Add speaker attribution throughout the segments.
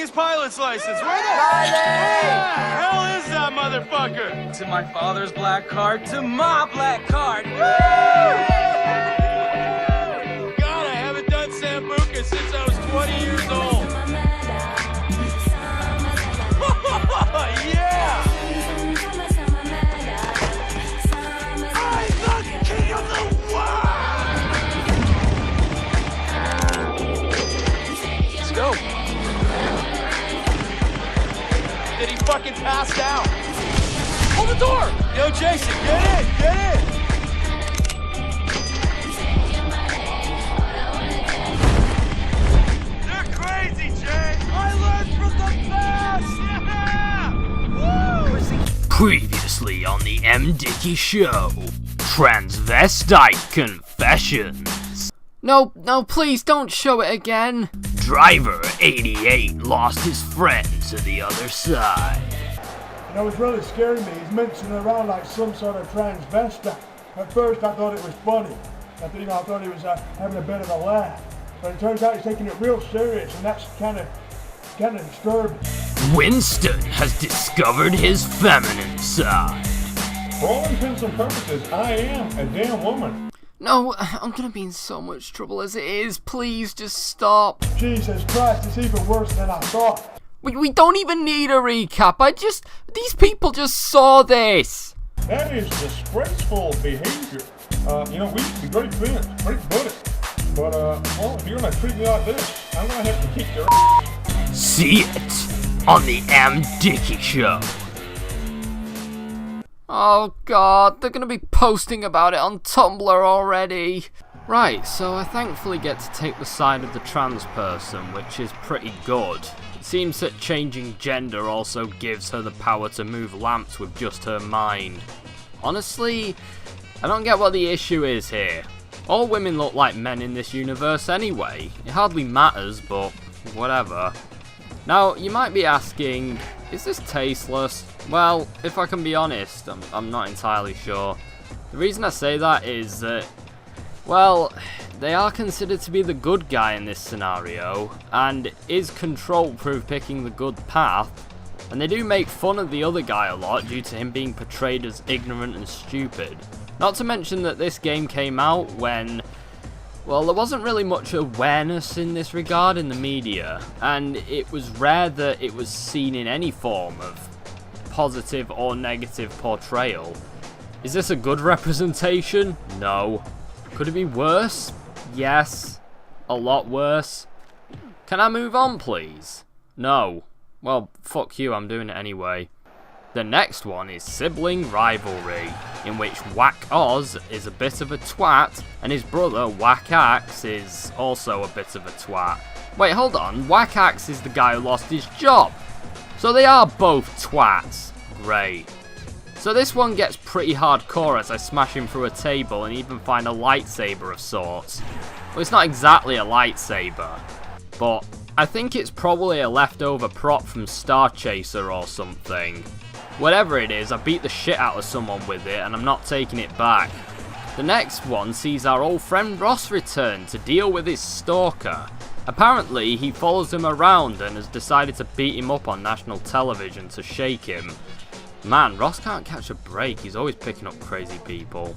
Speaker 1: his pilot's license? Where the hell is that motherfucker?
Speaker 2: To my father's black card, to my black card.
Speaker 1: God, I haven't done Sambuca since I was 20 years old. Yeah! I'm the king of the world! Let's go. Did he fucking pass out? Hold the door! Yo, Jason, get in! Get in! They're crazy, Jay! I learned from the best! Yeah! Woo!
Speaker 3: Previously on the MDickie show, Transvestite Confessions.
Speaker 4: No, please don't show it again.
Speaker 3: Driver 88 lost his friend to the other side.
Speaker 5: You know, it's really scaring me. He's mincing around like some sort of transvestite. At first, I thought it was funny. I thought he was having a bit of a laugh. But it turns out he's taking it real serious, and that's kind of disturbing.
Speaker 3: Winston has discovered his feminine side.
Speaker 5: For all intents and purposes, I am a damn woman.
Speaker 4: No, I'm gonna be in so much trouble as it is. Please just stop.
Speaker 5: Jesus Christ, it's even worse than I thought.
Speaker 4: We don't even need a recap. These people just saw this.
Speaker 5: That is disgraceful behavior. You know, we used to be great friends, great buddies. But, well, if you're gonna treat me like this, I'm gonna have to kick your ass.
Speaker 3: See it on the MDickie show.
Speaker 4: Oh god, they're gonna be posting about it on Tumblr already. Right, so I thankfully get to take the side of the trans person, which is pretty good. It seems that changing gender also gives her the power to move lamps with just her mind. Honestly, I don't get what the issue is here. All women look like men in this universe anyway. It hardly matters, but whatever. Now, you might be asking, is this tasteless? Well, if I can be honest, I'm not entirely sure. The reason I say that is that, well, they are considered to be the good guy in this scenario, and is Control proof picking the good path, and they do make fun of the other guy a lot due to him being portrayed as ignorant and stupid. Not to mention that this game came out when, well, there wasn't really much awareness in this regard in the media, and it was rare that it was seen in any form of positive or negative portrayal. Is this a good representation? No. Could it be worse? Yes. A lot worse. Can I move on, please? No. Well, fuck you, I'm doing it anyway. The next one is Sibling Rivalry, in which Whack Oz is a bit of a twat, and his brother Whack Axe is also a bit of a twat. Wait, hold on, Whack Axe is the guy who lost his job. So they are both twats. Great. So this one gets pretty hardcore as I smash him through a table and even find a lightsaber of sorts. Well, it's not exactly a lightsaber, but I think it's probably a leftover prop from Star Chaser or something. Whatever it is, I beat the shit out of someone with it and I'm not taking it back. The next one sees our old friend Ross return to deal with his stalker. Apparently, he follows him around and has decided to beat him up on national television to shake him. Man, Ross can't catch a break, he's always picking up crazy people.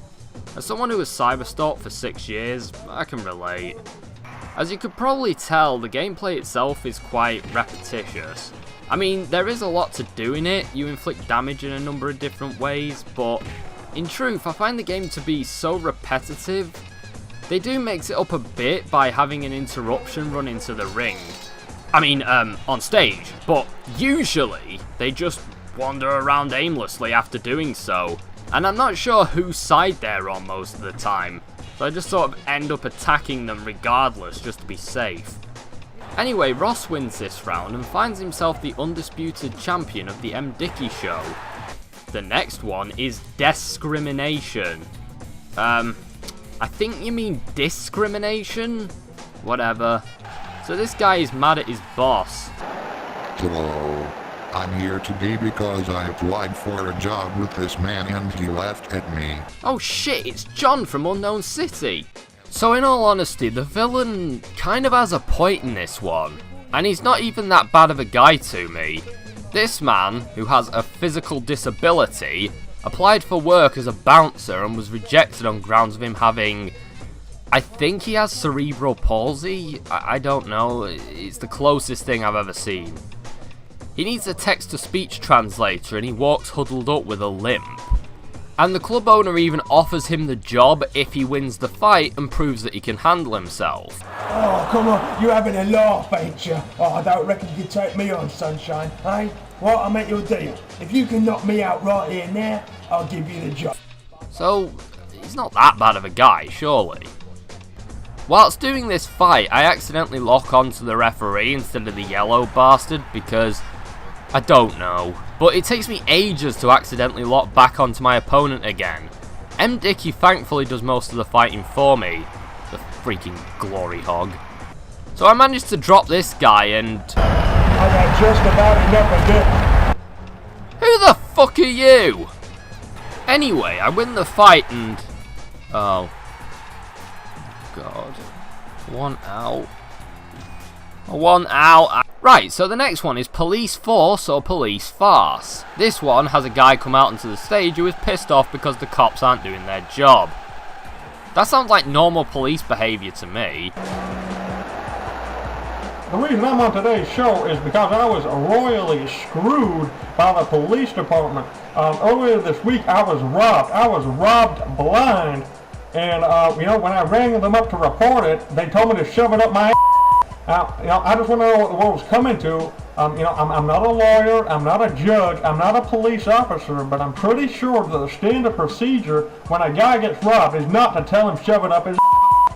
Speaker 4: As someone who has cyberstalked for 6 years, I can relate. As you could probably tell, the gameplay itself is quite repetitious. I mean, there is a lot to do in it, you inflict damage in a number of different ways, but in truth, I find the game to be so repetitive. They do mix it up a bit by having an interruption run into the ring. I mean, on stage, but usually they just wander around aimlessly after doing so, and I'm not sure whose side they're on most of the time, so I just sort of end up attacking them regardless just to be safe. Anyway, Ross wins this round and finds himself the undisputed champion of the MDickie show. The next one is Discrimination. I think you mean discrimination? Whatever. So this guy is mad at his boss.
Speaker 6: Hello. I'm here today because I applied for a job with this man and he laughed at me.
Speaker 4: Oh shit, it's John from Unknown City. So in all honesty, the villain kind of has a point in this one. And he's not even that bad of a guy to me. This man, who has a physical disability, applied for work as a bouncer and was rejected on grounds of him having... I think he has cerebral palsy? I don't know, it's the closest thing I've ever seen. He needs a text-to-speech translator and he walks huddled up with a limp. And the club owner even offers him the job if he wins the fight and proves that he can handle himself.
Speaker 5: Oh, come on, you're having a laugh, ain't you? Oh, I don't reckon you can take me on, sunshine, eh? Well, I'll make you a deal. If you can knock me out right here now, I'll give you the job.
Speaker 4: So, he's not that bad of a guy, surely. Whilst doing this fight, I accidentally lock onto the referee instead of the yellow bastard because... I don't know, but it takes me ages to accidentally lock back onto my opponent again. MDickie thankfully does most of the fighting for me, the freaking glory hog. So I managed to drop this guy and...
Speaker 5: I got just about enough of it.
Speaker 4: Who the fuck are you? Anyway, I win the fight and... Oh. God. 1 out. 1 out. Right, so the next one is police force or police farce. This one has a guy come out onto the stage who is pissed off because the cops aren't doing their job. That sounds like normal police behaviour to me.
Speaker 7: The reason I'm on today's show is because I was royally screwed by the police department. Earlier this week I was robbed. I was robbed blind. And, when I rang them up to report it, they told me to shove it up my ass. I just want to know what the world's coming to. I'm not a lawyer, I'm not a judge, I'm not a police officer, but I'm pretty sure that the standard procedure when a guy gets robbed is not to tell him shove it up his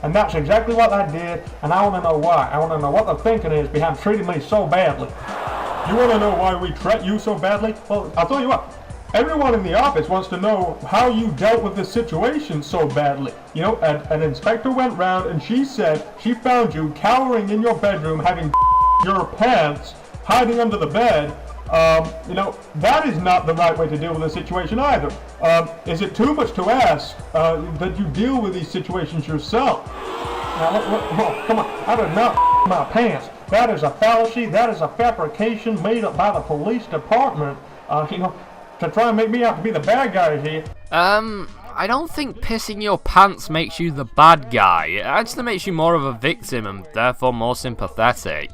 Speaker 7: and that's exactly what I did, and I want to know why. I want to know what the thinking is behind treating me so badly. You want to know why we treat you so badly? Well, I'll tell you what. Everyone in the office wants to know how you dealt with this situation so badly. An inspector went round and she said she found you cowering in your bedroom, having your pants, hiding under the bed. That is not the right way to deal with this situation either. Is it too much to ask that you deal with these situations yourself? Now, come on, I did not my pants. That is a fallacy. That is a fabrication made up by the police department. To try and make me out to be the bad guy here.
Speaker 4: I don't think pissing your pants makes you the bad guy. It actually makes you more of a victim and therefore more sympathetic.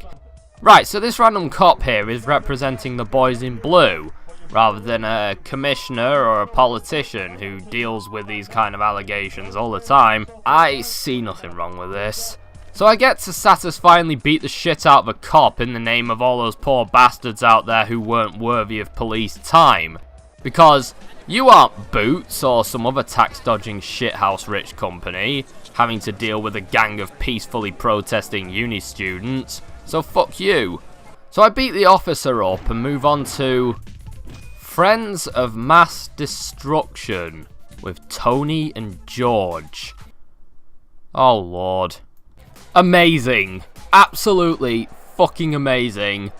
Speaker 4: Right, so this random cop here is representing the boys in blue, rather than a commissioner or a politician who deals with these kind of allegations all the time. I see nothing wrong with this. So I get to satisfyingly beat the shit out of a cop in the name of all those poor bastards out there who weren't worthy of police time. Because you aren't Boots or some other tax-dodging shithouse rich company having to deal with a gang of peacefully protesting uni students, so fuck you. So I beat the officer up and move on to Friends of Mass Destruction with Tony and George. Oh lord. Amazing. Absolutely fucking amazing.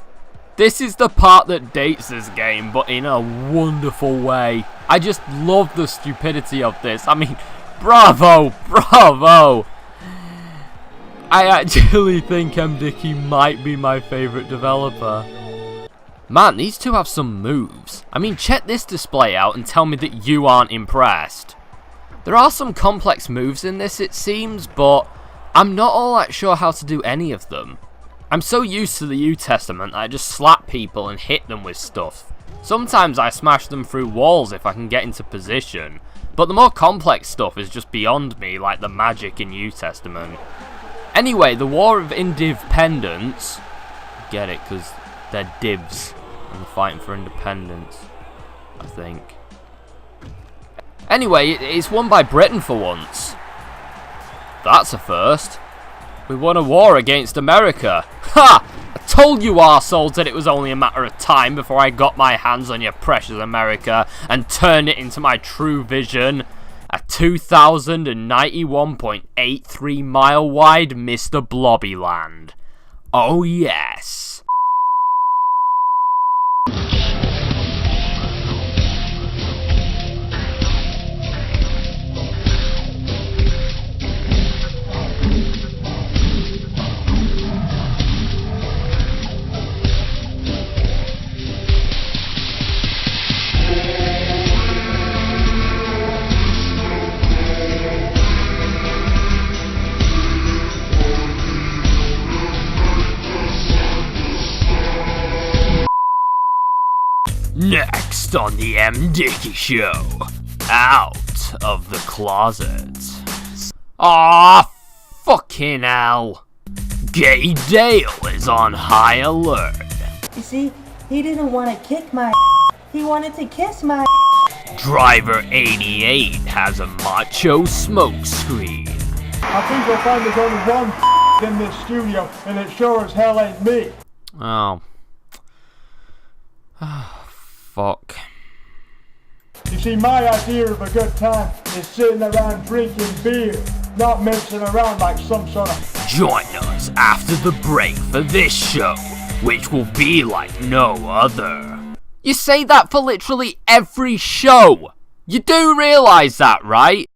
Speaker 4: This is the part that dates this game, but in a wonderful way. I just love the stupidity of this. I mean, bravo, bravo. I actually think MDickie might be my favourite developer. Man, these two have some moves. I mean, check this display out and tell me that you aren't impressed. There are some complex moves in this, it seems, but I'm not all that sure how to do any of them. I'm so used to the New Testament that I just slap people and hit them with stuff. Sometimes I smash them through walls if I can get into position, but the more complex stuff is just beyond me, like the magic in New Testament. Anyway, the War of Independence, get it, because they're divs and they're fighting for independence, I think. Anyway, it's won by Britain for once. That's a first. We won a war against America. Ha! I told you arseholes that it was only a matter of time before I got my hands on your precious America and turned it into my true vision. A 2,091.83 mile wide Mr. Blobbyland. Oh yes.
Speaker 3: Next on the MDickie Show, out of the closet. Aw, fucking hell. Gay Dale is on high alert.
Speaker 8: You see, he didn't want to kick my he wanted to kiss my
Speaker 3: Driver 88 has a macho smoke screen.
Speaker 5: I think you'll find there's only one in this studio, and it sure as hell ain't me.
Speaker 4: Oh. Fuck.
Speaker 5: You see, my idea of a good time is sitting around drinking beer, not messing around like some sort of...
Speaker 3: Join us after the break for this show, which will be like no other.
Speaker 4: You say that for literally every show. You do realise that, right?